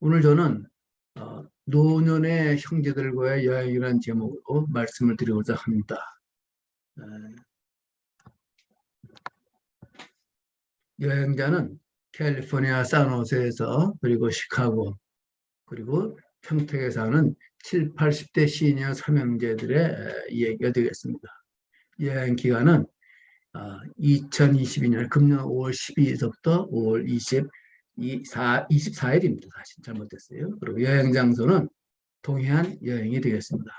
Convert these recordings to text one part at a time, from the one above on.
오늘 저는 노년의 형제들과의 여행이라는 제목으로 말씀을 드리고자 합니다. 어, 여행자는 캘리포니아 산호세에서 그리고 시카고 그리고 평택에 사는 7, 80대 시니어 삼형제들의 이야기가 되겠습니다. 여행 기간은 2022년 금년 5월 12일서부터 5월 24일입니다. 사실 잘못됐어요. 그리고 여행 장소는 동해안 여행이 되겠습니다.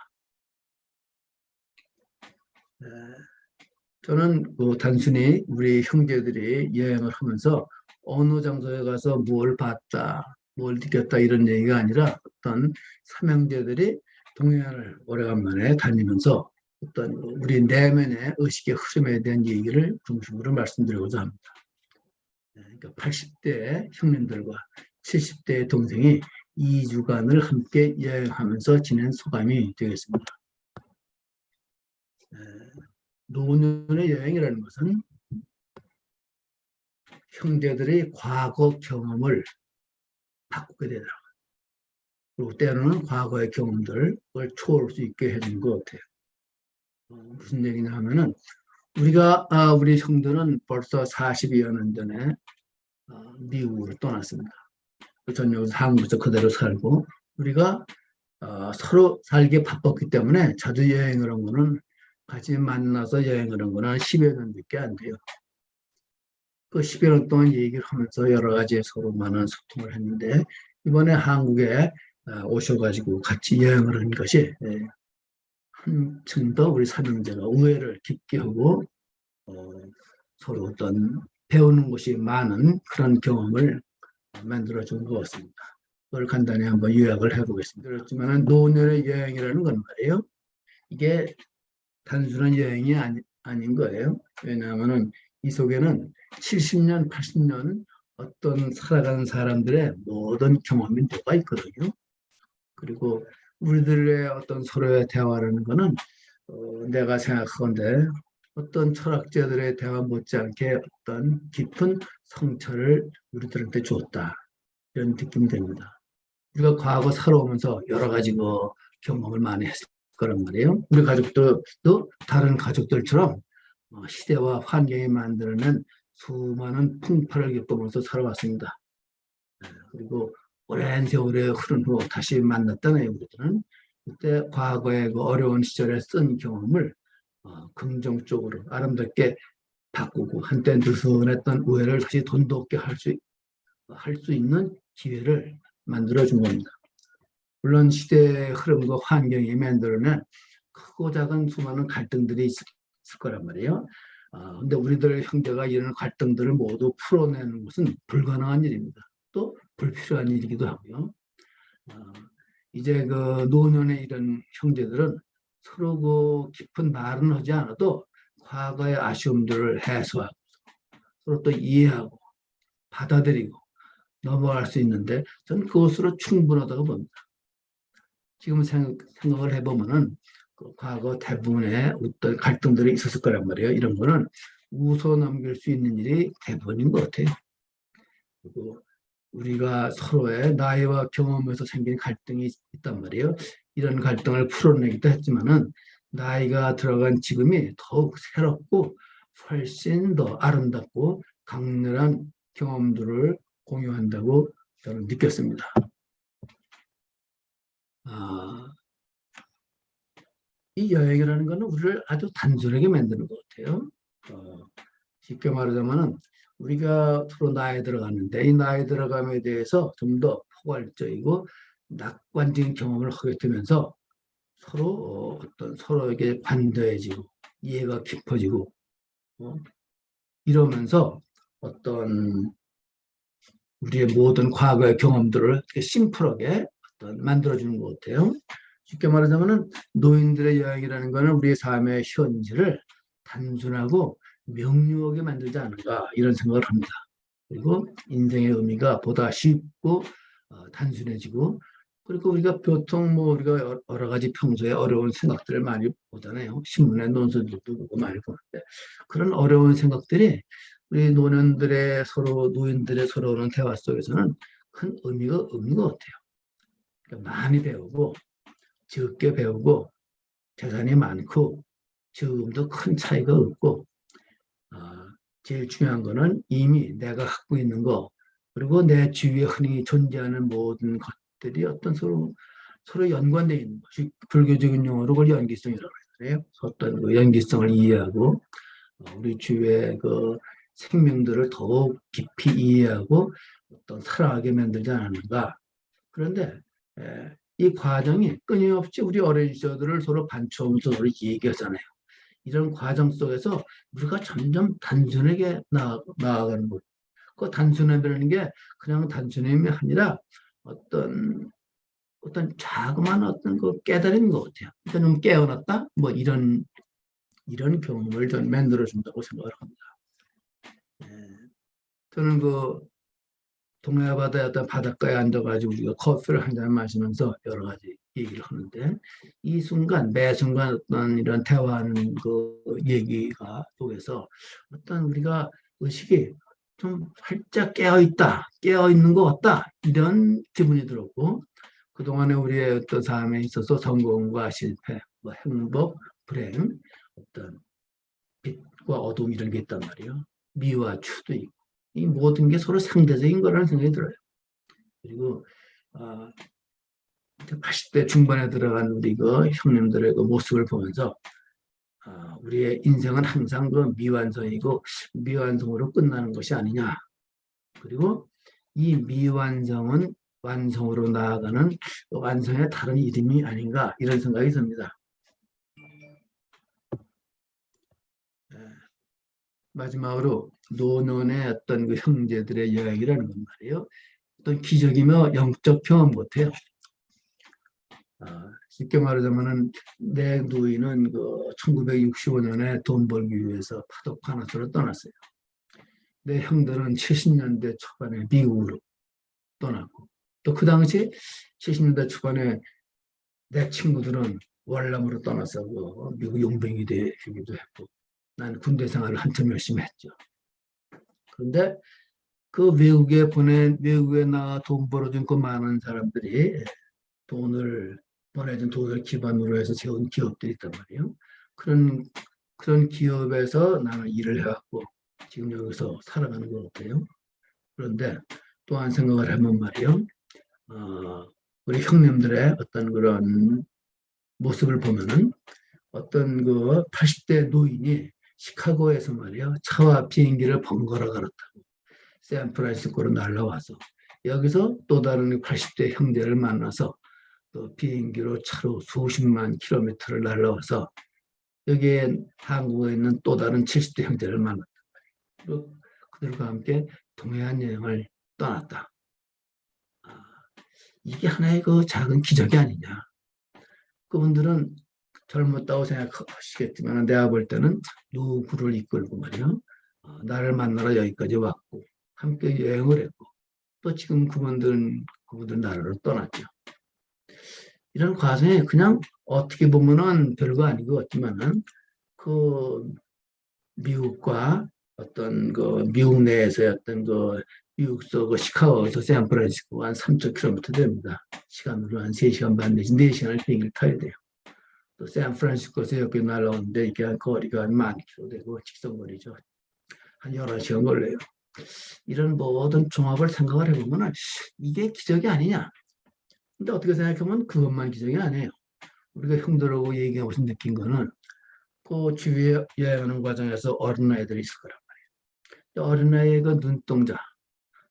저는 단순히 우리 형제들이 여행을 하면서 어느 장소에 가서 뭘 봤다, 뭘 느꼈다 이런 얘기가 아니라 어떤 삼형제들이 동해안을 오래간만에 다니면서 어떤 우리 내면의 의식의 흐름에 대한 얘기를 중심으로 말씀드리고자 합니다. 그러니까 80대 형님들과 70대 동생이 2주간을 함께 여행하면서 지낸 소감이 되겠습니다. 노년의 여행이라는 것은 형제들의 과거 경험을 바꾸게 되더라고요. 그리고 때로는 과거의 경험들을 초월할 수 있게 해주는 것 같아요. 무슨 얘기냐 하면은 우리 형들은 벌써 42여 년 전에 미국으로 떠났습니다. 전 여기서 한국에서 그대로 살고 우리가 서로 살기 바빴기 때문에 자주 여행을 한 거는 같이 만나서 여행을 한 거는 10여 년밖에 안 돼요. 그 10여 년 동안 얘기를 하면서 여러 가지 서로 많은 소통을 했는데 이번에 한국에 오셔가지고 같이 여행을 한 것이 한층 더 우리 삼형제가 우애를 깊게 하고 서로 어떤 배우는 것이 많은 그런 경험을 만들어준 것 같습니다. 그걸 간단히 한번 요약을 해보겠습니다. 그렇지만 노년의 여행이라는 건 말이에요. 이게 단순한 여행이 아닌 거예요. 왜냐하면 이 속에는 70년, 80년 어떤 살아가는 사람들의 모든 경험이 녹아 있거든요. 그리고 우리들의 어떤 서로의 대화라는 거는 내가 생각하건대 어떤 철학자들의 대화 못지않게 어떤 깊은 성찰을 우리들한테 주었다. 이런 느낌이 됩니다. 우리가 과거 살아오면서 여러 가지 경험을 많이 했을 거란 말이에요. 우리 가족들도 다른 가족들처럼 시대와 환경이 만들어낸 수많은 풍파를 겪으면서 살아왔습니다. 그리고 오랜 세월에 흐른 후 다시 만났다네요. 우리들은 그때 과거의 그 어려운 시절에 쓴 경험을 긍정적으로 아름답게 바꾸고 한때 느슨했던 오해를 다시 돈독게 할 수 있는 기회를 만들어준 겁니다. 물론 시대의 흐름과 환경이 만들어낸 크고 작은 수많은 갈등들이 있을 거란 말이에요. 근데 우리들 형제가 이런 갈등들을 모두 풀어내는 것은 불가능한 일입니다. 또 불필요한 일이기도 하고요. 이제 그 노년의 이런 형제들은 서로 깊은 말은 하지 않아도 과거의 아쉬움들을 해소하고 서로 또 이해하고 받아들이고 넘어갈 수 있는데 저는 그것으로 충분하다고 봅니다. 지금 생각을 해보면은 그 과거 대부분의 어떤 갈등들이 있었을 거란 말이에요. 이런 거는 웃어 넘길 수 있는 일이 대부분인 것 같아요. 그리고 우리가 서로의 나이와 경험에서 생긴 갈등이 있단 말이에요. 이런 갈등을 풀어내기도 했지만은 나이가 들어간 지금이 더욱 새롭고 훨씬 더 아름답고 강렬한 경험들을 공유한다고 저는 느꼈습니다. 이 여행이라는 것은 우리를 아주 단순하게 만드는 것 같아요. 쉽게 말하자면 우리가 서로 나이에 들어갔는데 이 나이에 들어감에 대해서 좀 더 포괄적이고 낙관적인 경험을 하게 되면서 서로 어떤 서로에게 관대해지고 이해가 깊어지고 이러면서 어떤 우리의 모든 과거의 경험들을 심플하게 어떤 만들어주는 것 같아요. 쉽게 말하자면 노인들의 여행이라는 것은 우리의 삶의 현실을 단순하고 명료하게 만들지 않은가 이런 생각을 합니다. 그리고 인생의 의미가 보다 쉽고 단순해지고 그리고 우리가 보통 우리가 여러 가지 평소에 어려운 생각들을 많이 보잖아요. 신문에 논설들도 보고 많이 보는데 그런 어려운 생각들이 우리 노년들의 노인들의 서로 오는 대화 속에서는 큰 의미가 없는 것 같아요. 그러니까 많이 배우고 적게 배우고 재산이 많고 적음도 큰 차이가 없고 제일 중요한 거는 이미 내가 갖고 있는 거 그리고 내 주위에 흔히 존재하는 모든 것들이 어떤 서로 연관되어 있는 것이 불교적인 용어로 그걸 연기성이라고 해요. 어떤 그 연기성을 이해하고 우리 주위의 그 생명들을 더욱 깊이 이해하고 어떤 살아가게 만들지 않았는가. 그런데 이 과정이 끊임없이 우리 어린 시절들을 서로 반추하면서 서로 얘기하잖아요. 이런 과정 속에서 우리가 점점 단순하게 나아가는 것. 그 단순해지는 게 그냥 단순함이 아니라 어떤 자그마한 어떤 그 깨달은 것 같아요. 그러니까 좀 깨어났다? 뭐 이런 경험을 전 만들어준다고 생각을 합니다. 저는 그 동해 바다의 어떤 바닷가에 앉아가지고 우리가 커피를 한 잔 마시면서 여러 가지 얘기를 하는데 이 순간 매 순간 어떤 이런 대화하는 그 얘기가 속에서 어떤 우리가 의식이 좀 활짝 깨어 있는 것 같다 이런 기분이 들었고 그동안에 우리의 어떤 삶에 있어서 성공과 실패, 뭐 행복, 불행, 어떤 빛과 어둠 이런 게 있단 말이에요. 미와 추도 있고 이 모든 게 서로 상대적인 거라는 생각이 들어요. 그리고 80대 중반에 들어간 우리 그 형님들의 그 모습을 보면서 우리의 인생은 항상 그 미완성이고 미완성으로 끝나는 것이 아니냐. 그리고 이 미완성은 완성으로 나아가는 완성의 다른 이름이 아닌가 이런 생각이 듭니다. 마지막으로 노년의 어떤 그 형제들의 이야기라는 건 말이에요. 어떤 기적이며 영적 경험 같아요. 쉽게 말하자면은 내 누이는 그 1965년에 돈 벌기 위해서 파독파나스로 떠났어요. 내 형들은 70년대 초반에 미국으로 떠났고 또 그 당시 70년대 초반에 내 친구들은 월남으로 떠나서 그 미국 용병이 되기도 했고 난 군대 생활을 한참 열심히 했죠. 그런데 그 외국에 나 돈 벌어준 그 많은 사람들이 보내준 돈을 기반으로 해서 세운 기업들이 있단 말이에요. 그런 기업에서 나는 일을 해왔고 지금 여기서 살아가는 것 같아요. 그런데 또 한 생각을 하면 말이에요. 우리 형님들의 어떤 그런 모습을 보면은 어떤 그 80대 노인이 시카고에서 말이에요. 차와 비행기를 번갈아 갈았다고 샌프란시스코로 날라와서 여기서 또 다른 80대 형제를 만나서 또 비행기로 차로 수십만 킬로미터를 날라와서 여기에 한국에 있는 또 다른 70대 형제를 만났다. 그리고 그들과 함께 동해안 여행을 떠났다. 이게 하나의 그 작은 기적이 아니냐. 그분들은 젊었다고 생각하시겠지만 내가 볼 때는 누구를 이끌고 말이야. 나를 만나러 여기까지 왔고 함께 여행을 했고 또 지금 그분들 나라를 떠났죠. 이런 과정에 그냥 어떻게 보면은 별거 아닌 것 같지만은 그 미국과 어떤 그 미국 내에서의 어떤 그 미국서 그 시카고에서 샌프란시스코 한 3,000km 됩니다. 시간으로 한 3시간 반 내지 4시간을 비행기를 타야 돼요. 또 샌프란시스코에서 여기 날아오는데 이게 거리가 한 10,000km 되고 직선거리죠. 한 11시간 걸려요. 이런 모든 종합을 생각을 해보면 이게 기적이 아니냐. 근데 어떻게 생각하면 그것만 기적이 아니에요. 우리가 형들하고 얘기하면서 느낀 거는 그 주위에 여행하는 과정에서 어린아이들이 있을 거란 말이에요. 어린아이의 그 눈동자,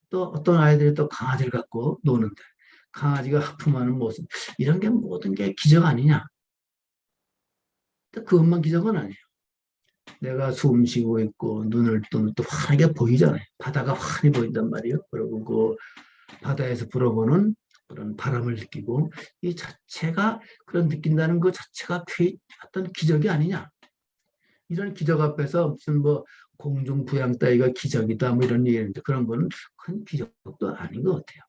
또 어떤 아이들이 또 강아지를 갖고 노는데 강아지가 하품하는 모습, 이런 게 모든 게 기적 아니냐. 그것만 기적은 아니에요. 내가 숨 쉬고 있고 눈을 뜨면 또 환하게 보이잖아요. 바다가 환히 보인단 말이에요. 그리고 그 바다에서 불어보는 그런 바람을 느끼고 이 자체가 그런 느낀다는 것 자체가 어떤 기적이 아니냐. 이런 기적 앞에서 무슨 뭐 공중 부양 따위가 기적이다 뭐 이런 얘기인데 그런 거는 큰 기적도 아닌 것 같아요.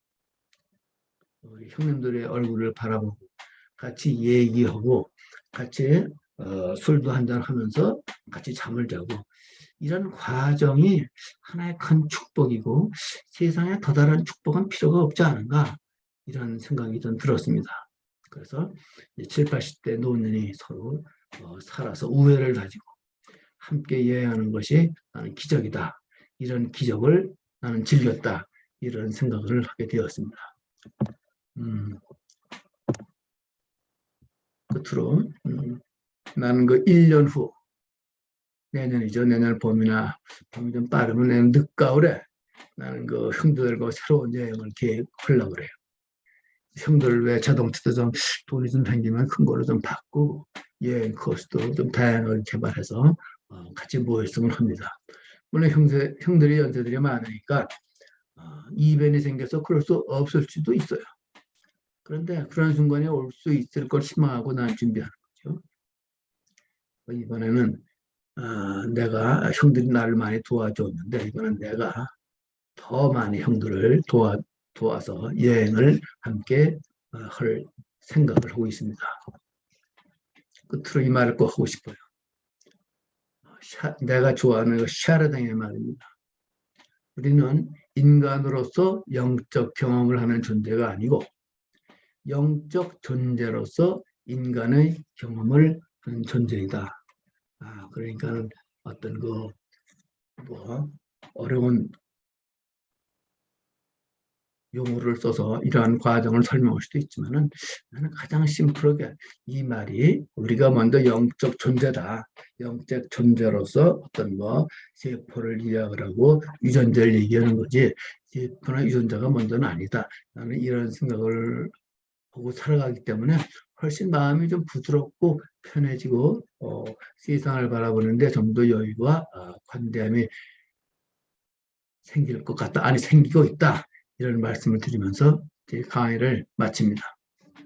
우리 형님들의 얼굴을 바라보고 같이 얘기하고 같이 술도 한잔 하면서 같이 잠을 자고 이런 과정이 하나의 큰 축복이고 세상에 더 다른 축복은 필요가 없지 않은가 이런 생각이 좀 들었습니다. 그래서 7, 80대 노년이 서로 살아서 우애를 가지고 함께 여행하는 것이 나는 기적이다. 이런 기적을 나는 즐겼다. 이런 생각을 하게 되었습니다. 끝으로 나는 그 1년 후 내년이죠. 내년 봄이나 봄이 좀 빠르면 내년 늦가을에 나는 그 형들과 새로운 여행을 계획하려고 그래요. 형들 왜 자동차도 좀 돈이 좀 생기면 큰 거로 좀 바꾸고 여행 코스도 좀 다양하게 개발해서 같이 모였으면 합니다. 물론 형들이 연세들이 많으니까 이변이 생겨서 그럴 수 없을 수도 있어요. 그런데 그런 순간이 올 수 있을 걸 희망하고 난 준비하는 거죠. 이번에는 내가 형들이 나를 많이 도와줬는데 이번엔 내가 더 많이 형들을 도와서 여행을 함께 할 생각을 하고 있습니다. 끝으로 이 말을 꼭 하고 싶어요. 내가 좋아하는 샤르댕의 말입니다. 우리는 인간으로서 영적 경험을 하는 존재가 아니고 영적 존재로서 인간의 경험을 하는 존재이다. 그러니까 어떤 어려운 용어를 써서 이러한 과정을 설명할 수도 있지만은 나는 가장 심플하게 이 말이 우리가 먼저 영적 존재다. 영적 존재로서 어떤 세포를 이야기를 하고 유전자를 얘기하는 거지 세포나 유전자가 먼저는 아니다. 나는 이런 생각을 하고 살아가기 때문에 훨씬 마음이 좀 부드럽고 편해지고 세상을 바라보는데 좀 더 여유와 관대함이 생길 것 같다. 아니 생기고 있다. 이런 말씀을 드리면서 제 강의를 마칩니다.